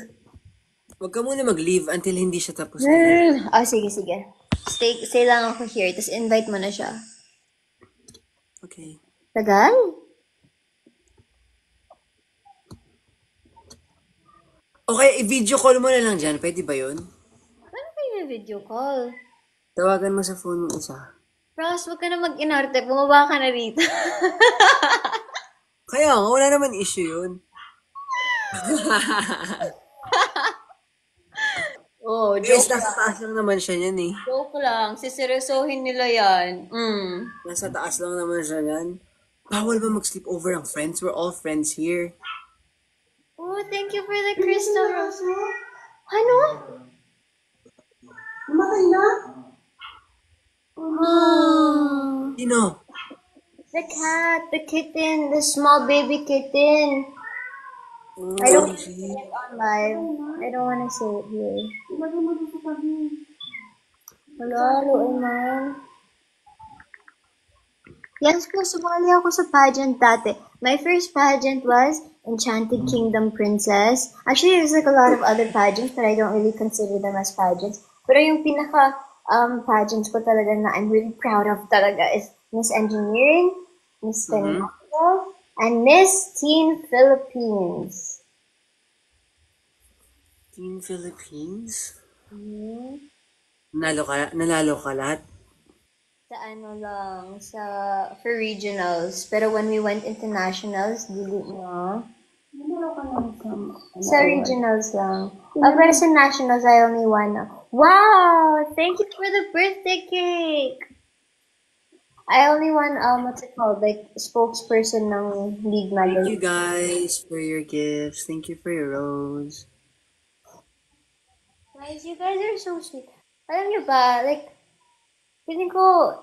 Huwag ka muna mag-leave until hindi siya tapos. Oh, sige. Stay lang ako here. Tapos invite mo na siya. Okay. Tagal? Okay, i-video call mo na lang dyan. Pwede ba yun? Paano kayo video call? Tawagan mo sa phone ng isa. Frost, huwag ka na mag-inarte. Bumaba ka na rito. Kaya nga, wala naman issue yun. Oh, Guys, nasa taas lang naman siya yan eh. Joke lang. Siseryosohin nila yan. Nasa taas lang naman siya yan. Bawal ba mag-sleep over ang friends? We're all friends here. Oh, thank you for the crystal rose. Ano? Namatay na? Oh, Sino? the cat, the kitten, the small baby kitten. I don't want to say it on live. I don't want to say it here. Ilagay mo dito sa tabi. Hello, Iman. Yes po, sumali ako sa pageant dati. My first pageant was Enchanted Kingdom Princess. Actually, there's like a lot of other pageants, but I don't really consider them as pageants. Pero yung pinaka pageants ko talaga na I'm really proud of talaga is Miss Engineering, Miss Financial, and Miss Teen Philippines. Team Philippines? Nalalo ka lahat? Sa for regionals. Pero when we went internationals, dili na. Sa regionals lang. Pero sa nationals, I only won. Wow! Thank you for the birthday cake! I only won, what's it called? Like, spokesperson ng League Thank magazine. you guys for your gifts. Thank you for your rose. Guys, you guys are so sweet. Alam niyo ba, like, feeling ko,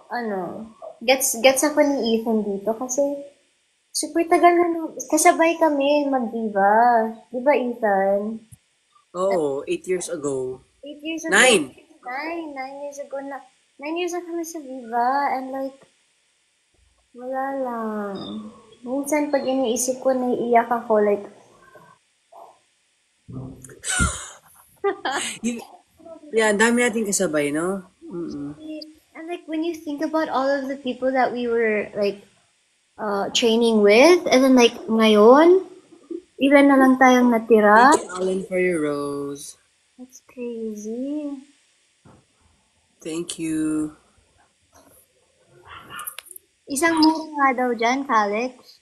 gets ako ni Ethan dito kasi super tagal na kasabay kami mag-diva. Di ba, Ethan? Oh, 8 years ago. 8 years ago. 9! 9 years ago na. 9 years na kami sa Viva and like, wala lang. Minsan pag iniisip ko, naiiyak ako like, Yeah, ang dami nating kasabay, no? and like when you think about all of the people that we were like training with, and then like ngayon, ilan na lang tayong natira. Thank you, Alan, for your rose. That's crazy. Thank you. Isang mura nga daw dyan, Alex.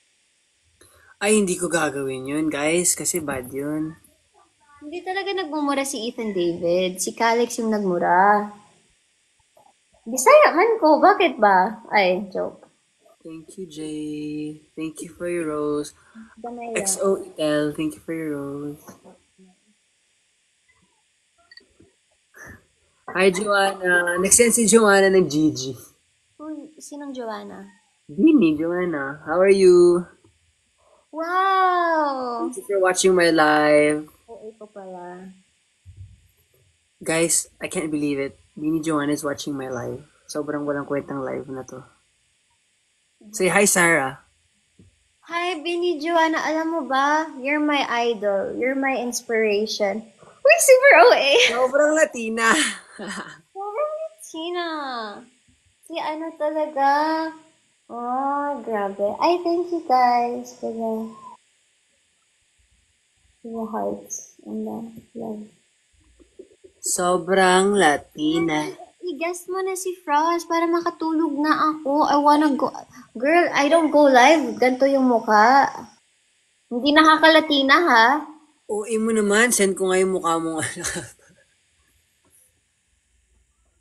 Ay, hindi ko gagawin yun, guys. Kasi bad yun. Hindi talaga nagmumura si Ethan David. Si Calix yung nagmura. Bisaya man ko. Bakit ba? Ay, joke. Thank you, Jay. Thank you for your rose. Damay lang. XO Itel, thank you for your rose. Hi, Joanna. Nag-send si Joanna ng Gigi. Sinong Joanna? Bini, Joanna. How are you? Wow! Thank you for watching my live. Oo, ko pala. Guys, I can't believe it. Bini Joanna is watching my live. Sobrang walang kwentang live na to. Say hi, Sarah. Hi, Bini Joanna. Alam mo ba? You're my idol. You're my inspiration. Uy, super OA! Sobrang Latina. Sobrang Latina. Si ano talaga? Oh, grabe. Ay, thank you guys for the hearts and the love. Sobrang Latina. I-guest mo na si Frost para makatulog na ako. I wanna go. Girl, I don't go live. Ganto yung mukha. Hindi nakakalatina, ha? OA mo naman. Send ko nga yung mukha mo.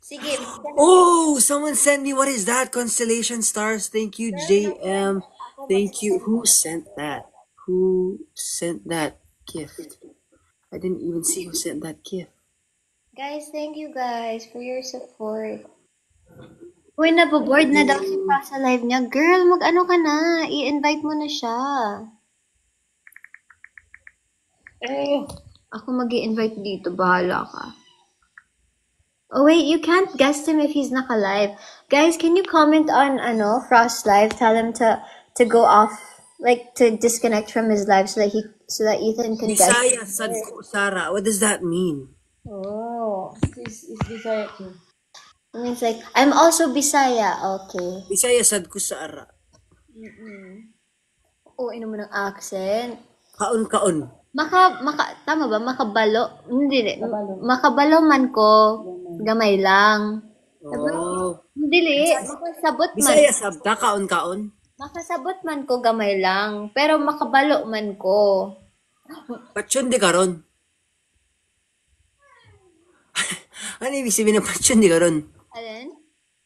Sige. Oh, someone sent me. What is that? Constellation stars. Thank you, JM. Thank you. Who sent that? Who sent that gift? I didn't even see who sent that gift. Guys, thank you guys for your support. Uy, naboboard na daw si Pa sa live niya. Girl, mag-ano ka na. I-invite mo na siya. Ako mag-i-invite dito. Bahala ka. Oh, wait. You can't guest him if he's naka-live. Guys, can you comment on, Frost live? Tell him to go off, like, to disconnect from his live so that Ethan can guest. Bisaya, Sadko, Sara. What does that mean? Oh. It's Bisaya too. It means like, I'm also Bisaya. Okay. Bisaya, Sadko, Sara. Oh, ino mo ng accent. Kaon-kaon. Tama ba? Makabalo? Hindi. Makabalo man ko, gamay lang. Oh. Hindi. Makasabot man. Bisaya, Sabta, kaon-kaon. Makasabot man ko, gamay lang. Pero makabalo man ko. Patsyon di karon. Ano ibig sabihin ng patsyon di karon? Alin?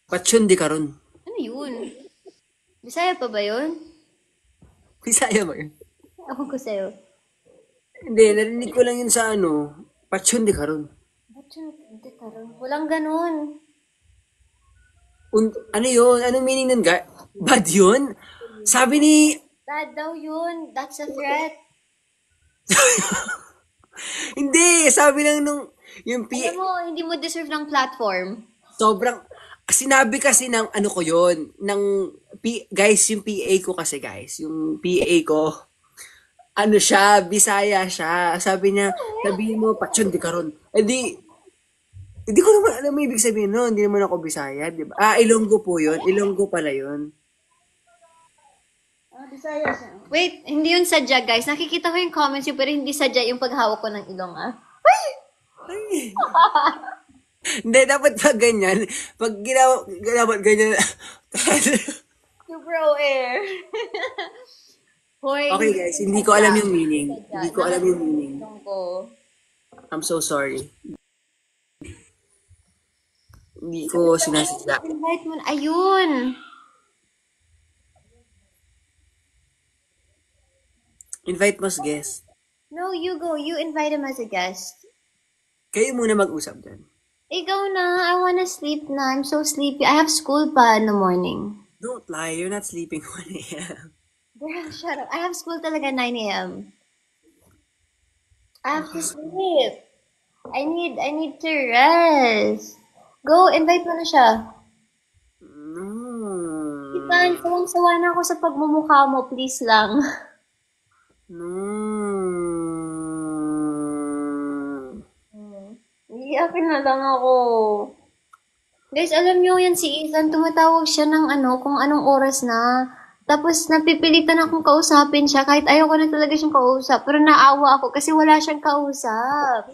Patsyon di karon. Ano yun? Bisaya pa ba yun? Bisaya ba yun? Ako ko sa'yo. Hindi, narinig ko lang yun sa patsyon di karon. Ba't yun? Hindi karon. Walang ganun. Ano yun? Anong meaning nun, ga? Bad yun? Sabi ni... Bad daw yun. That's a threat. Hindi, sabi lang yung Alam mo, hindi mo deserve ng platform. sobrang, sinabi kasi ng ko yun, guys, yung PA ko kasi guys, yung PA ko, siya, Bisaya siya. Sabi niya, sabihin mo, patsyon di karon. Hindi ko naman alam mo ibig sabihin no, hindi naman ako Bisaya, di ba? Ilonggo po yun, Ilonggo pala yun. Bisaya siya. Wait, hindi yun sadya, guys. Nakikita ko yung comments yun, pero hindi sadya yung paghawak ko ng ilong, ah. Hindi, dapat pag ganyan, pag dapat ganyan, Super air. Hoy, okay guys, hindi ko alam yung meaning. Hindi ko alam yung meaning. ilong ko. I'm so sorry. Hindi ko sinasadya. Invite mo na. Ayun. Invite mo as guest. No, you go. You invite him as a guest. Kayo muna mag-usap dyan. Ikaw na. I wanna sleep na. I'm so sleepy. I have school pa in the morning. Don't lie, you're not sleeping 1 a.m. Girl, shut up. I have school talaga 9 a.m. I have to sleep. I need to rest. Go, invite mo na siya. No. Ivan, sawang-sawa na ako sa pagmumukha mo. Please lang. Iyakin na lang ako. Guys, alam niyo yan si Ethan, tumatawag siya ng kung anong oras na. Tapos napipilitan akong kausapin siya kahit ayaw ko na talaga siyang kausap. Pero naawa ako kasi wala siyang kausap.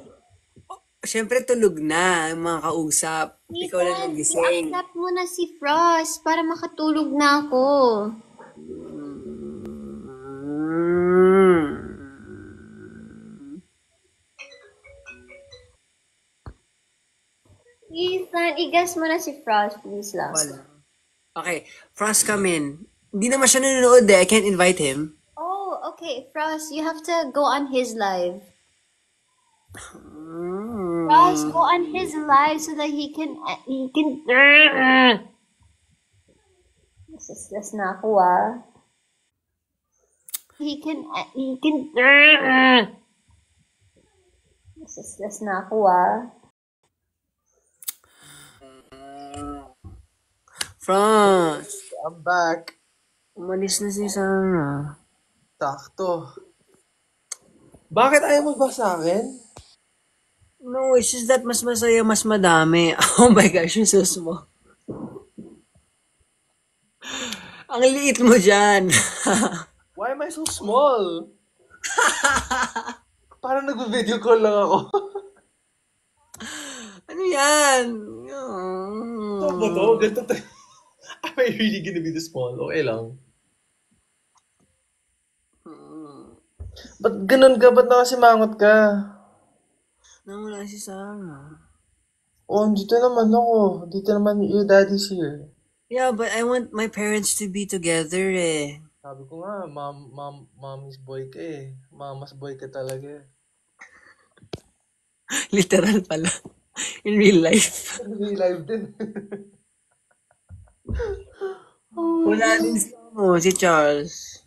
Siyempre tulog na ang mga kausap. Ikaw lang Ethan, nagising. i-accept mo na si Frost para makatulog na ako. Ethan, i-guess mo na si Frost, please lang. Wala. Okay, Frost come in. Hindi naman siya nanonood eh. I can't invite him. Oh, okay, Frost, you have to go on his live. Frost, go on his live so that he can. Stress na ako ah. He can. Stress na ako ah. Frost, I'm back. umalis na si Sarah. Sakto. Bakit ayaw mo ba sa akin? No, it's just that mas masaya, mas madami. Oh my gosh, you're so small. Ang liit mo dyan. Why am I so small? Parang nag-video call lang ako. Ano yan? Ito ba to? Ganito tayo. Am I really gonna be this small? Okay lang. Ba't ganun ka? Ba't nakasimangot ka? Nawala si Sarah. Oh, dito naman ako. Dito naman your daddy's here. Yeah, but I want my parents to be together eh. Sabi ko nga, mommy's boy ka eh. Mama's boy ka talaga. Literal pala. In real life. Hindi live din. Wala din si Charles.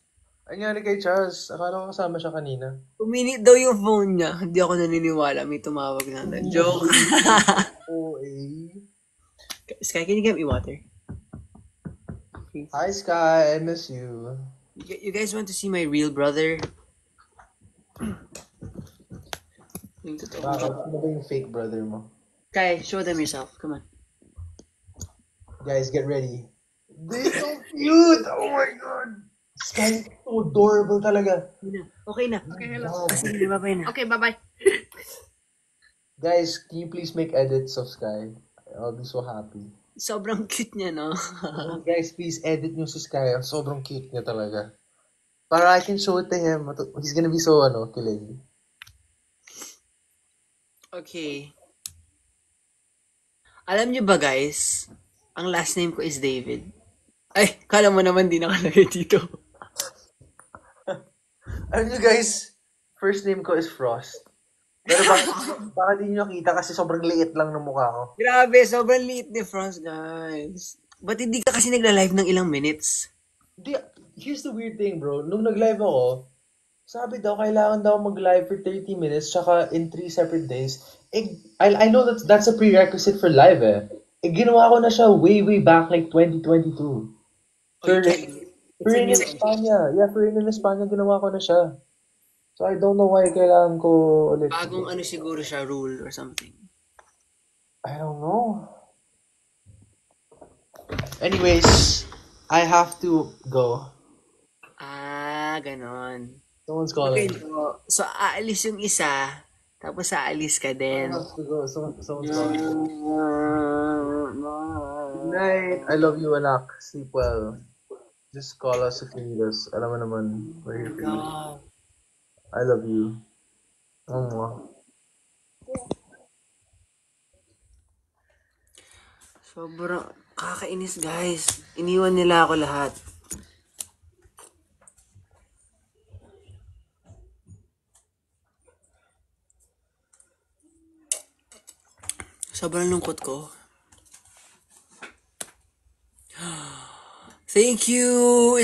Ay nga kay Charles. Akala ko kasama siya kanina. Uminit daw yung phone niya. Hindi ako naniniwala. May tumawag na. Joke. Oh, eh. Sky, can you get me water? Hi, Sky. I miss you. You guys want to see my real brother? Yung totoo. Bakit? Ano ba yung fake brother mo? Sky, show them yourself. Come on. Guys, get ready. They're so cute! Oh my god! Sky is so adorable talaga. Okay na. Okay na. Kasi di ba na? Okay, bye-bye. Guys, can you please make edits of Sky? I'll be so happy. Sobrang cute niya, no? Guys, please edit nyo si Sky. Sobrang cute niya talaga. Para I can show it to him. He's gonna be so, kilig. Okay. Alam niyo ba, guys? Ang last name ko is David. Ay, kala mo naman di nakalagay dito. Alam nyo guys, first name ko is Frost. Pero baka di nyo nakita kasi sobrang liit lang ng mukha ko. Grabe, sobrang liit ni Frost, guys. Ba't hindi ka kasi nagla-live ng ilang minutes? Di, here's the weird thing, bro. Nung nag-live ako, sabi daw, kailangan daw mag-live for 30 minutes tsaka in 3 separate days. I know that's a prerequisite for live eh. Ginawa ko na siya way back like 2022. For in Espanya. Yeah, for in Espanya, ginawa ko na siya. So I don't know why kailangan ko ulit. Bagong ano siguro siya, rule or something. I don't know. Anyways, I have to go. Ah, ganon. Someone's Okay, calling. so aalis yung isa, tapos aalis ka din. I have to go. Someone's calling. Good night. I love you, anak. Sleep well. Just call us if you need us. Alam mo naman, we're here for you. God. I love you. Mwah. Sobrang kakainis, guys. Iniwan nila ako lahat. Sobrang lungkot ko. Thank you.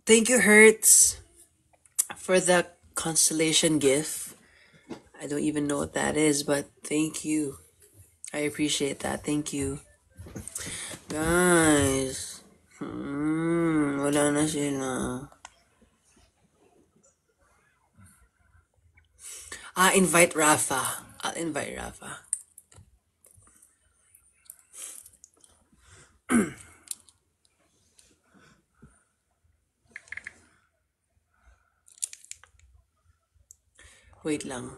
Thank you, Hertz, for the constellation gift. I don't even know what that is, but thank you. I appreciate that. Thank you. Guys. Wala na sila. Invite Rafa. I'll invite Rafa. Wait lang.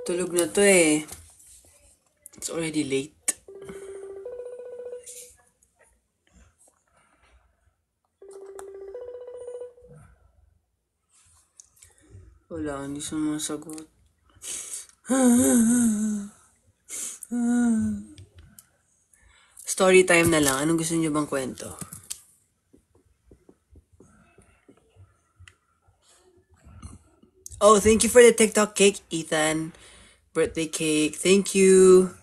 Tulog na to eh. It's already late. Wala, hindi sumasagot. Story time na lang. Anong gusto niyo bang kwento? Oh, thank you for the TikTok cake, Ethan. Birthday cake. Thank you.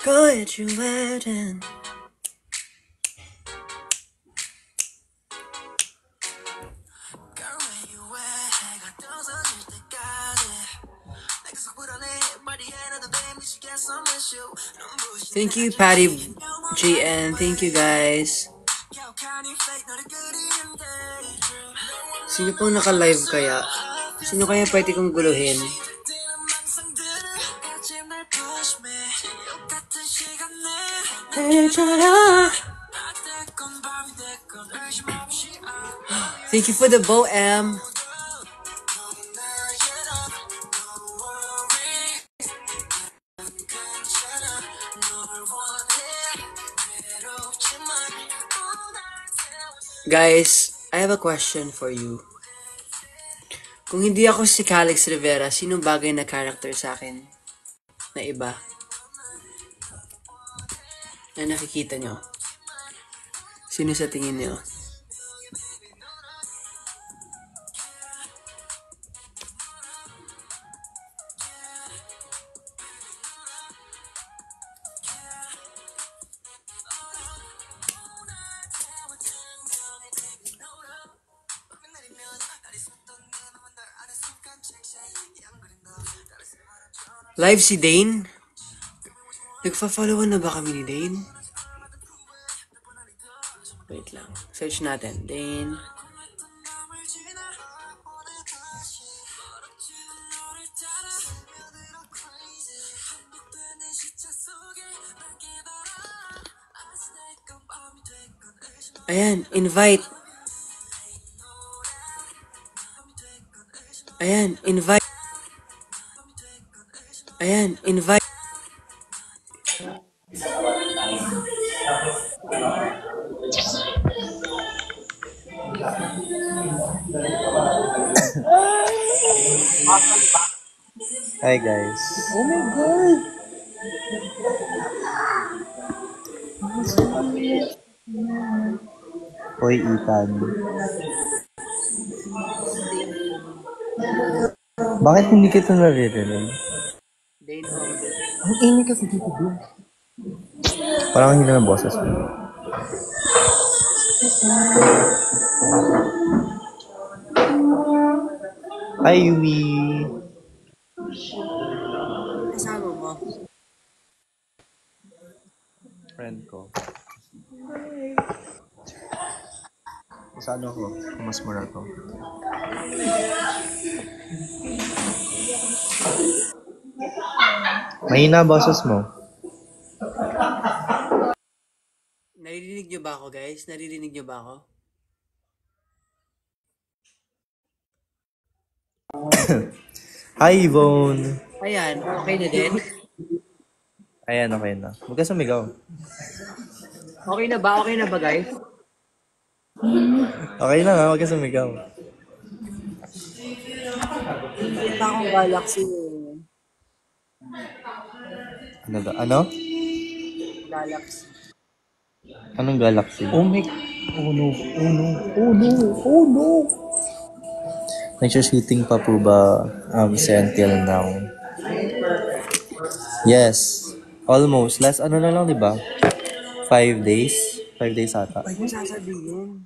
Go at your wedding. Thank you, Patty GN. Thank you, guys. Sino pong naka-live kaya? Sino kaya pwede kong guluhin? Thank you for the bow, M. Guys, I have a question for you. Kung hindi ako si Calix Rivera, sinong bagay na character sa akin na iba? Na nakikita nyo? Sino sa tingin nyo? Live si Dane? Nagfa-followan na ba kami ni Dane? Wait lang. Search natin. Dane. Ayan, invite. Ayan, invite. Ayan, invite. Hi guys. Oh my God! Hoy Ethan. Bakit hindi kita naririnig? Dane Humble. Ang ingay kasi dito, bro. Parang hindi na ng boses mo. Hi Yumi. Kasama mo. Friend ko. Sa ano ko? Mas mura ko. Mahina boses mo. Naririnig nyo ba ako, guys? Naririnig nyo ba ako? Hi Yvonne. Ayan, okay na din. Ayan, okay na. Huwag ka sumigaw. Okay na ba? Okay na ba, guys? Okay na nga, huwag ka sumigaw. Kita akong Galaxy eh. Ano ba? Ano? Galaxy. Anong galaxy? Oh my... Oh no. Oh no. Oh no. Oh no. Nag-shooting pa po ba si until now? Yes. Almost. Last ano na lang, di ba? 5 days. 5 days ata. Ay, yung sasabihin.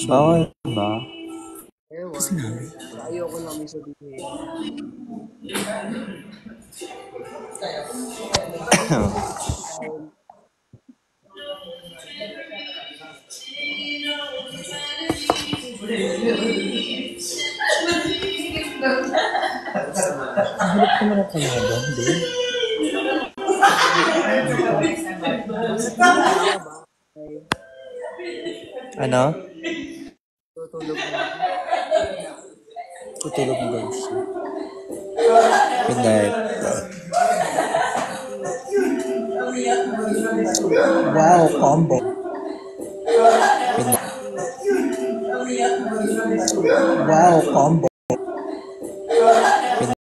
Bawal ba? Ewan. Ayoko lang may sabihin. Hanap ko na ng kalabang, din. Ano? Tutulog na ako. Tutulog mo daw siya. Good night. Wow, combo. Good night. Wow, combo.